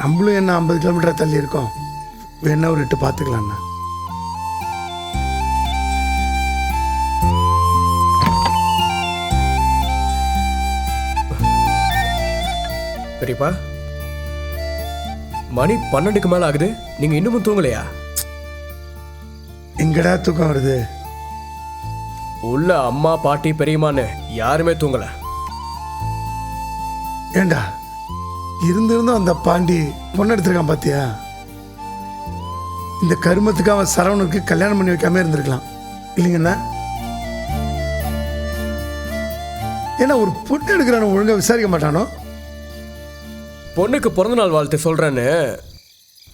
நம்மளும் என்ன 50 கிலோமீட்டர் தள்ளி இருக்கோம், வேணா ஒரு 8 பார்த்துக்கலாம்ண்ணா. பெரியப்பா, மணி 12க்கு மேல ஆகுது, நீங்க இன்னமும் தூங்கலையா? எங்கடா தூக்கம் வருது? உள்ள அம்மா பாட்டி பெரியம்மான்னு யாருமே தூங்கல. ஏண்டா இருந்திருந்தும் அந்த பாண்டி பொண்ணு எடுத்திருக்கான் பாத்தியா? இந்த கருமத்துக்கு அவன் சரவணுக்கு கல்யாணம் பண்ணி வைக்காம இருந்திருக்கலாம் இல்லைங்கண்ணா. ஏன்னா ஒரு பொண்ணு எடுக்கிறான ஒழுங்கா விசாரிக்க மாட்டானோ? பொண்ணுக்கு பிறந்த நாள் வாழ்த்து சொல்றேன்னு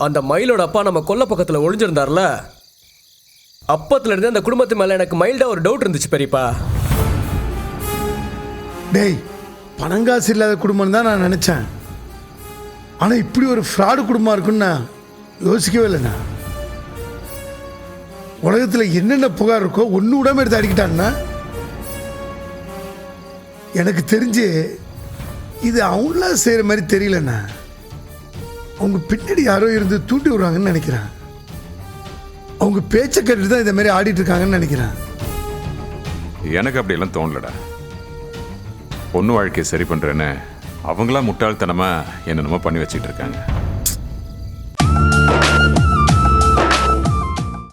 அந்த மயிலோட அப்பா நம்ம கொல்ல பக்கத்துல ஒளிஞ்சிருந்தார்ல, அப்பத்துல இருந்து அந்த குடும்பத்து மேல எனக்கு மைல்டா ஒரு டவுட் இருந்துச்சு பெரியப்பா. டேய், பணங்காசு இல்லாத குடும்பம் தான் நான் நினைச்சேன். ஆனா இப்படி ஒரு ஃப்ராடு குடும்பம் இருக்குன்னு நான் யோசிக்கவே இல்லைண்ணா. உலகத்துல என்னென்ன புகார் இருக்கோ ஒன்று விடாம எடுத்து அடிக்கிட்டான்னா, எனக்கு தெரிஞ்சு இது அவங்களாம் செய்கிற மாதிரி தெரியலண்ணா. அவங்க பின்னாடி யாரோ இருந்து தூண்டி விடுறாங்கன்னு நினைக்கிறேன். அவங்க பேச்சை கேட்டுட்டு தான் இந்த மாதிரி ஆடிட்டு இருக்காங்கன்னு நினைக்கிறேன். எனக்கு அப்படியெல்லாம் தோணலடா. பொண்ணு வாழ்க்கையை சரி பண்ணுறேன்னு அவங்களாம் முட்டாள்தனமாக என்னென்னமோ பண்ணி வச்சுட்டு இருக்காங்க.